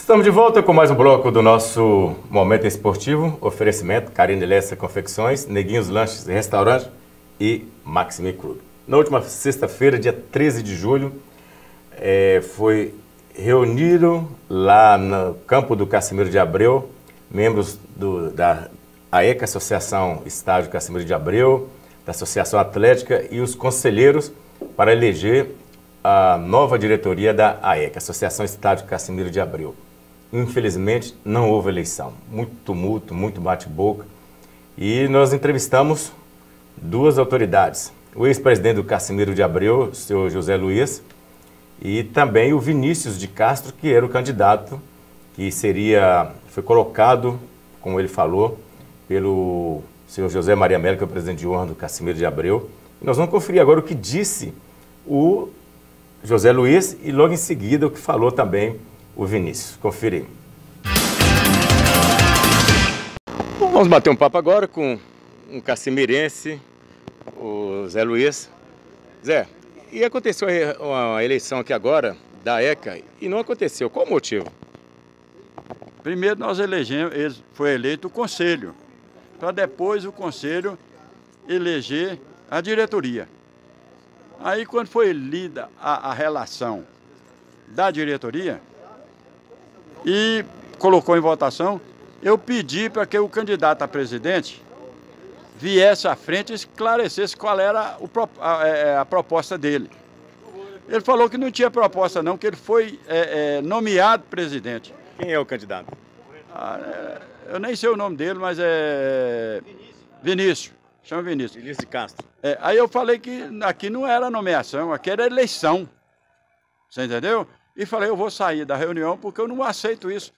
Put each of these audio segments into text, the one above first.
Estamos de volta com mais um bloco do nosso Momento Esportivo. Oferecimento Carine Lessa Confecções, Neguinhos Lanches e Restaurante e Maxime Clube. Na última sexta-feira, dia 13 de julho, foi reunido lá no campo do Cassimiro de Abreu, membros da AECA, Associação Estádio Cassimiro de Abreu, da Associação Atlética e os conselheiros para eleger a nova diretoria da AECA, Associação Estádio Cassimiro de Abreu. Infelizmente, não houve eleição. Muito tumulto, muito bate-boca. E nós entrevistamos duas autoridades. O ex-presidente do Cassimiro de Abreu, o senhor José Luiz, e também o Vinícius de Castro, que era o candidato que foi colocado, como ele falou, pelo senhor José Maria Melo, que é o presidente de honra do Cassimiro de Abreu. E nós vamos conferir agora o que disse o José Luiz e logo em seguida o que falou também o Vinícius. Confira aí. Vamos bater um papo agora com um cassimirense, o Zé Luiz. Zé, e aconteceu uma eleição aqui agora da AECA e não aconteceu. Qual o motivo? Primeiro nós elegemos, foi eleito o conselho, para depois o conselho eleger a diretoria. Aí quando foi lida a relação da diretoria e colocou em votação, eu pedi para que o candidato a presidente viesse à frente e esclarecesse qual era a proposta dele. Ele falou que não tinha proposta não, que ele foi nomeado presidente. Quem é o candidato? Eu nem sei o nome dele, mas é Vinícius. Chama Vinícius. Vinícius de Castro. Aí eu falei que aqui não era nomeação, aqui era eleição. Você entendeu? E falei, eu vou sair da reunião porque eu não aceito isso.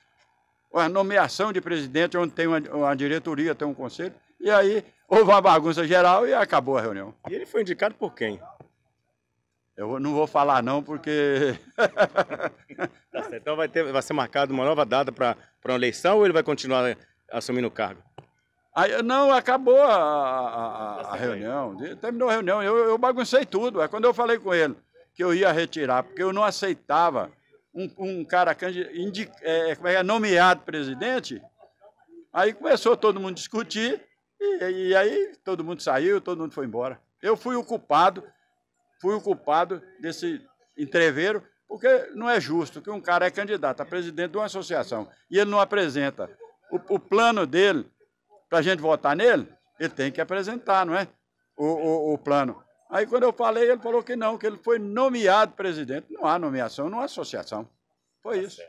A nomeação de presidente, onde tem uma diretoria, tem um conselho. E aí houve uma bagunça geral e acabou a reunião. E ele foi indicado por quem? Eu não vou falar não, porque... Tá certo. Então vai ser marcada uma nova data para uma eleição ou ele vai continuar assumindo o cargo? Aí, não, acabou a reunião, terminou a reunião, eu baguncei tudo. Quando eu falei com ele que eu ia retirar, porque eu não aceitava um cara nomeado presidente, aí começou todo mundo a discutir, e aí todo mundo saiu, todo mundo foi embora. Eu fui o culpado desse entreveiro, porque não é justo que um cara é candidato a presidente de uma associação e ele não apresenta o plano dele para a gente votar nele, ele tem que apresentar, não é? O plano. Aí quando eu falei, ele falou que não, que ele foi nomeado presidente. Não há nomeação, não há associação. Foi isso.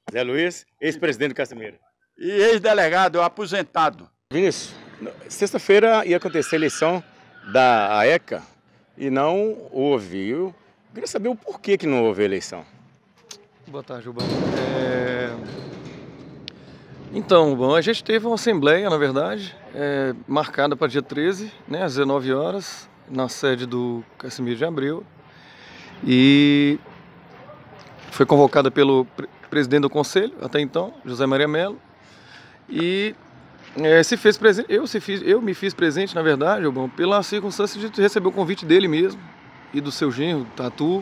Zé Luiz, ex-presidente do Cassimiro. E ex-delegado, aposentado. Vinícius, sexta-feira ia acontecer a eleição da AECA e não houve. Eu queria saber o porquê que não houve eleição. Boa tarde, Rubão. Então, bom, a gente teve uma assembleia, na verdade, marcada para dia 13, né, às 19 horas, na sede do Cassimiro de Abreu. E foi convocada pelo presidente do conselho, até então, José Maria Melo. E se fez presente, eu me fiz presente, na verdade, bom, pela circunstância de receber o convite dele mesmo e do seu genro, Tatu,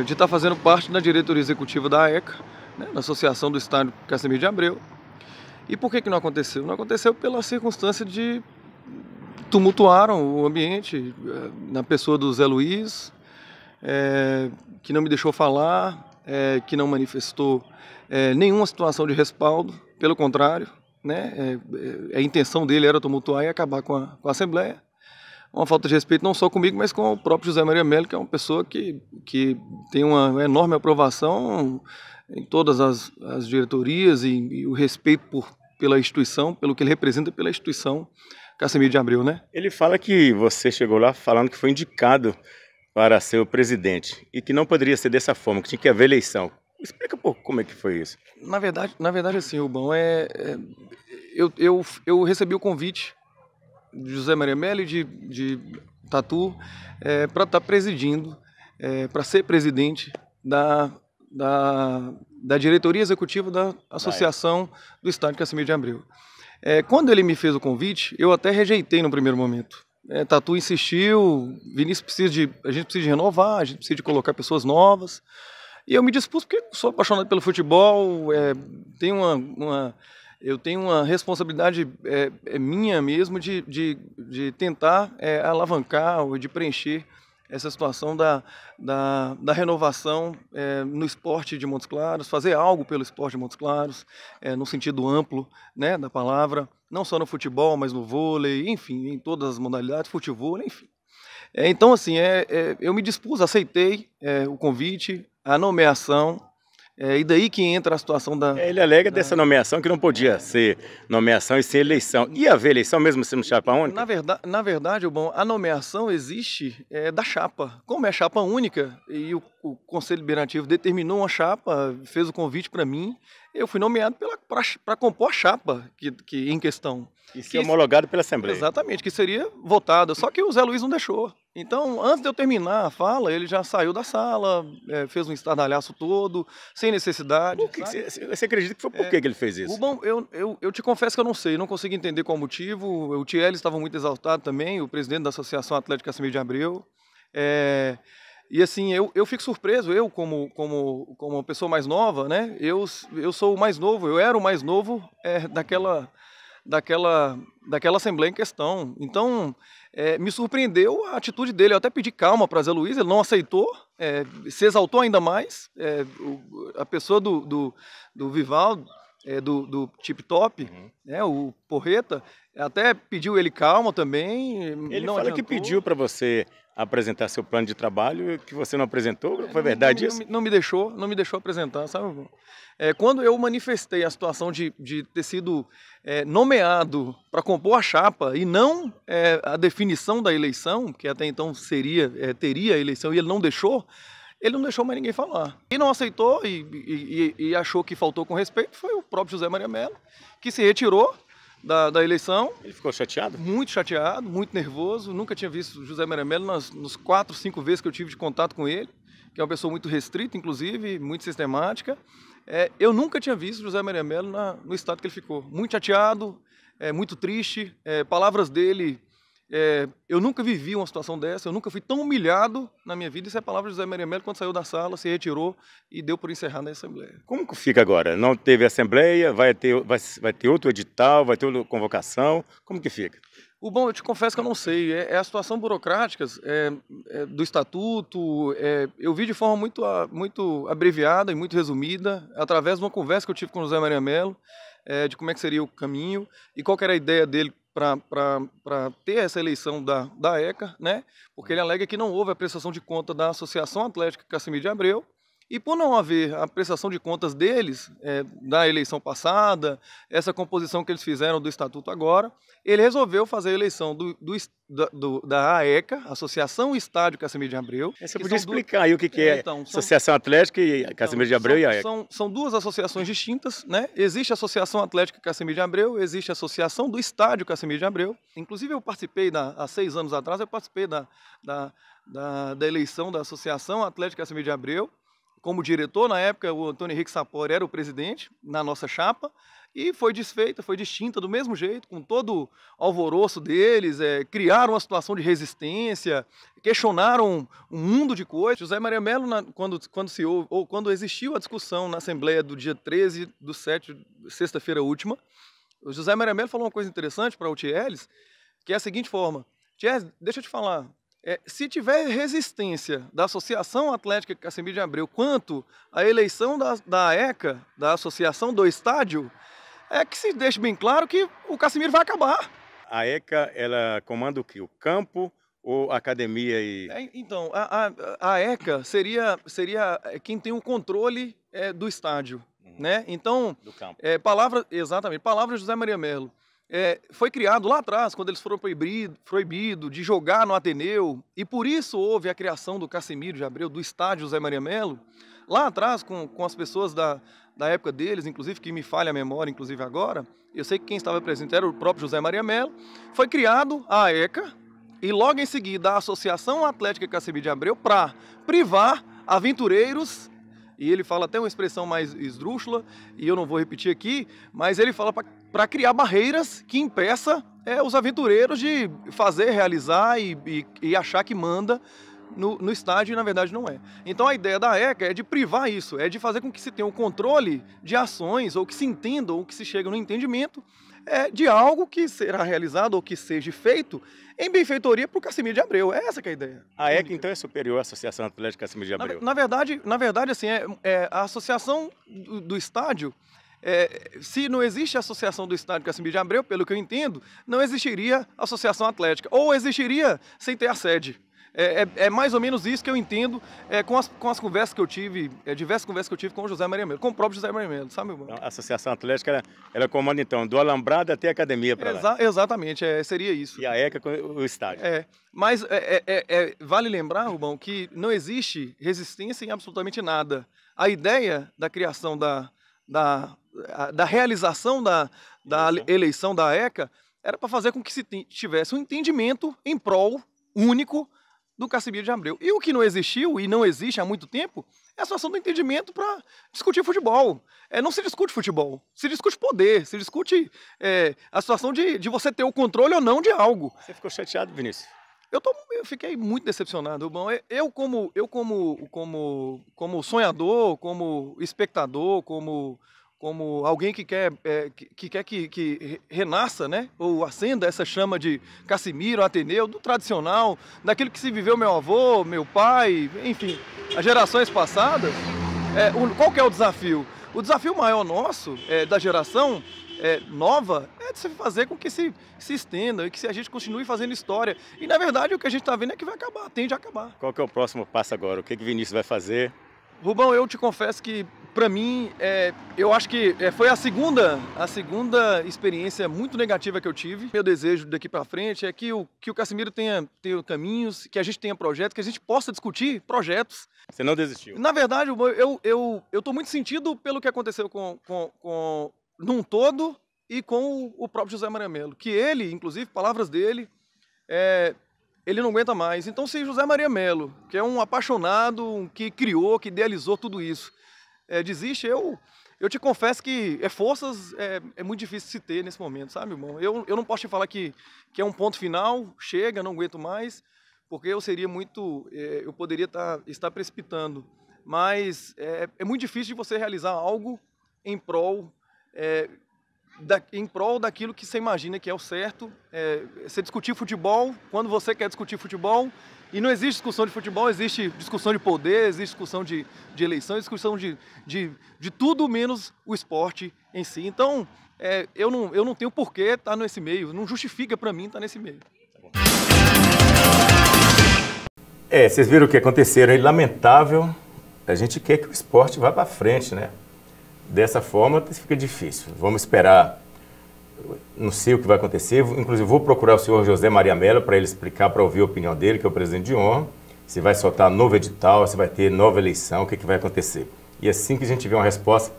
de estar fazendo parte da diretoria executiva da AECA, né, na Associação do Estádio Cassimiro de Abreu. E por que não aconteceu? Não aconteceu pela circunstância de tumultuaram o ambiente, na pessoa do Zé Luiz, que não me deixou falar, que não manifestou nenhuma situação de respaldo, pelo contrário, né, a intenção dele era tumultuar e acabar com a Assembleia. Uma falta de respeito não só comigo, mas com o próprio José Maria Melo, que é uma pessoa que tem uma enorme aprovação em todas as diretorias e o respeito pela instituição, pelo que ele representa pela instituição Cassimiro de Abreu, né? Ele fala que você chegou lá falando que foi indicado para ser o presidente e que não poderia ser dessa forma, que tinha que haver eleição. Explica um pouco como é que foi isso. Na verdade assim, Rubão, eu recebi o convite de José Maria Melo e de Tatu para estar presidindo, para ser presidente da diretoria executiva da Associação do Estádio Cassimiro de Abreu. Quando ele me fez o convite, eu até rejeitei no primeiro momento. Tatu insistiu, Vinícius a gente precisa de renovar, a gente precisa de colocar pessoas novas. E eu me dispus porque sou apaixonado pelo futebol, eu tenho uma responsabilidade minha mesmo de tentar alavancar ou de preencher essa situação da renovação no esporte de Montes Claros, fazer algo pelo esporte de Montes Claros, no sentido amplo, né, da palavra, não só no futebol, mas no vôlei, enfim, em todas as modalidades, futevôlei, enfim. Então, assim, eu me dispus, aceitei o convite, a nomeação, e daí que entra a situação da... Ele alega dessa nomeação que não podia ser nomeação e ser eleição. Ia haver eleição mesmo sendo chapa única? Na verdade, bom, a nomeação existe da chapa. Como é chapa única e o Conselho Deliberativo determinou uma chapa, fez o convite para mim, eu fui nomeado para compor a chapa que em questão. E ser homologado pela Assembleia. Exatamente, que seria votada, só que o Zé Luiz não deixou. Então, antes de eu terminar a fala, ele já saiu da sala, fez um estardalhaço todo, sem necessidade. Você acredita que foi por que ele fez isso? Bom, eu te confesso que eu não sei, não consigo entender qual o motivo. O Thielis estava muito exaltado também, o presidente da Associação Atlética Casimiro de Abreu. E assim, eu fico surpreso, eu como uma pessoa mais nova, né? Eu sou o mais novo, eu era o mais novo daquela Assembleia em questão. Então, me surpreendeu a atitude dele. Eu até pedi calma para Zé Luiz, ele não aceitou, se exaltou ainda mais. A pessoa do Vivaldo, do Tip Top, né, o Porreta, até pediu ele calma também. Ele não fala adiantou. Que pediu para você apresentar seu plano de trabalho, que você não apresentou, foi verdade isso? Não me deixou apresentar, sabe? Quando eu manifestei a situação de ter sido nomeado para compor a chapa e não a definição da eleição, que até então teria a eleição, e ele não deixou mais ninguém falar. Quem não aceitou e achou que faltou com respeito foi o próprio José Maria Mello, que se retirou da eleição. Ele ficou chateado? Muito chateado, muito nervoso. Nunca tinha visto José Maria Mello nos 4, 5 vezes que eu tive de contato com ele, que é uma pessoa muito restrita, inclusive, muito sistemática. Eu nunca tinha visto José Maria Mello no estado que ele ficou. Muito chateado, muito triste. Palavras dele, eu nunca vivi uma situação dessa, eu nunca fui tão humilhado na minha vida. Isso é a palavra de José Maria Mello quando saiu da sala, se retirou e deu por encerrada a Assembleia. Como que fica agora? Não teve Assembleia, vai ter outro edital, vai ter outra convocação, como que fica? Bom, eu te confesso que eu não sei, a situação burocrática do estatuto, eu vi de forma muito abreviada e muito resumida, através de uma conversa que eu tive com o José Maria Mello, de como é que seria o caminho e qual que era a ideia dele para ter essa eleição da ECA, né? Porque ele alega que não houve a prestação de conta da Associação Atlética Casimiro de Abreu, e por não haver a prestação de contas deles, da eleição passada, essa composição que eles fizeram do estatuto agora, ele resolveu fazer a eleição da AECA, Associação Estádio Casimiro de Abreu. Você podia explicar aí o que é então, Associação Atlética e Casimiro de Abreu e AECA? São duas associações distintas, né? Existe a Associação Atlética Casimiro de Abreu, existe a Associação do Estádio Casimiro de Abreu. Inclusive eu participei, há 6 anos atrás, eu participei da eleição da Associação Atlética Casimiro de Abreu. Como diretor, na época, o Antônio Henrique Sapori era o presidente na nossa chapa, e foi desfeita, foi distinta do mesmo jeito, com todo o alvoroço deles, criaram uma situação de resistência, questionaram um mundo de coisas. José Maria Mello, quando existiu a discussão na Assembleia do dia 13/7, sexta-feira última, o José Maria Mello falou uma coisa interessante para o Thielis, que é a seguinte forma: Thielis, deixa eu te falar, se tiver resistência da Associação Atlética Casimiro de Abreu quanto à eleição da AECA, da Associação do Estádio, que se deixe bem claro que o Casimiro vai acabar. A AECA, ela comanda o quê? O campo ou a academia? Então, a AECA seria quem tem o controle do estádio, né? Então, do campo. Exatamente, palavra de José Maria Mello. Foi criado lá atrás, quando eles foram proibidos de jogar no Ateneu, e por isso houve a criação do Casimiro de Abreu, do estádio José Maria Mello, lá atrás, com as pessoas da época deles, inclusive, que me falha a memória, inclusive agora, eu sei que quem estava presente era o próprio José Maria Mello, foi criado a AECA, e logo em seguida a Associação Atlética Casimiro de Abreu, para privar aventureiros, e ele fala até uma expressão mais esdrúxula, e eu não vou repetir aqui, mas ele fala para criar barreiras que impeça os aventureiros de fazer, realizar e achar que manda no estádio e na verdade não é. Então a ideia da ECA é de privar isso, é de fazer com que se tenha um controle de ações, ou que se entenda, ou que se chegue no entendimento de algo que será realizado ou que seja feito em benfeitoria para o Cassimiro de Abreu. É essa que é a ideia. A ECA, então, é superior à Associação Atlética Cassimiro de Abreu? Na verdade assim, a associação do estádio, se não existe a associação do estádio Cassimiro de Abreu, pelo que eu entendo, não existiria associação atlética, ou existiria sem ter a sede. É mais ou menos isso que eu entendo com as conversas que eu tive, diversas conversas que eu tive com o José Maria Melo, com o próprio José Maria Melo, sabe, meu irmão? Então, a Associação Atlética, ela comanda, então, do Alambrado até a academia para lá. Exatamente, seria isso. E a ECA com o estádio. Mas vale lembrar, Rubão, que não existe resistência em absolutamente nada. A ideia da criação da realização da eleição da ECA era para fazer com que se tivesse um entendimento em prol único do Cassimiro de Abreu. E o que não existiu e não existe há muito tempo é a situação do entendimento para discutir futebol. Não se discute futebol, se discute poder, se discute a situação de você ter o controle ou não de algo. Você ficou chateado, Vinícius? Eu fiquei muito decepcionado, Rubão. Eu como sonhador, como espectador, como alguém que quer que renasça, né? Ou acenda essa chama de Cassimiro, Ateneu, do tradicional, daquilo que se viveu meu avô, meu pai, enfim, as gerações passadas. Qual que é o desafio? O desafio maior nosso, da geração nova, é de se fazer com que se estenda e que a gente continue fazendo história. E, na verdade, o que a gente está vendo é que vai acabar, tende a acabar. Qual que é o próximo passo agora? O que Vinícius vai fazer? Rubão, eu te confesso que, para mim, eu acho que foi a segunda experiência muito negativa que eu tive. Meu desejo daqui para frente é que o Cassimiro tenha caminhos, que a gente tenha projetos, que a gente possa discutir projetos. Você não desistiu? Na verdade, eu estou muito sentido pelo que aconteceu num todo e com o próprio José Maria Melo, que ele, inclusive, palavras dele, ele não aguenta mais. Então, se José Maria Melo, que é um apaixonado, que criou, que idealizou tudo isso, desiste, eu te confesso que forças é muito difícil de se ter nesse momento, sabe, irmão? Eu não posso te falar que é um ponto final, chega, não aguento mais, porque eu seria muito, eu poderia estar precipitando. Mas é muito difícil de você realizar algo em prol daquilo que você imagina que é o certo. Você discutir futebol quando você quer discutir futebol, e não existe discussão de futebol, existe discussão de poder, existe discussão de eleição, discussão de tudo menos o esporte em si. Então, eu não tenho porquê estar nesse meio, não justifica para mim estar nesse meio. Vocês viram o que aconteceu, é lamentável. A gente quer que o esporte vá para frente, né? Dessa forma fica difícil. Vamos esperar, não sei o que vai acontecer, inclusive vou procurar o senhor José Maria Melo para ele explicar, para ouvir a opinião dele, que é o presidente de honra, se vai soltar novo edital, se vai ter nova eleição, o que vai acontecer. E assim que a gente tiver uma resposta,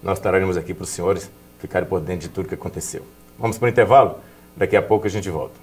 nós traremos aqui para os senhores ficarem por dentro de tudo que aconteceu. Vamos para o intervalo? Daqui a pouco a gente volta.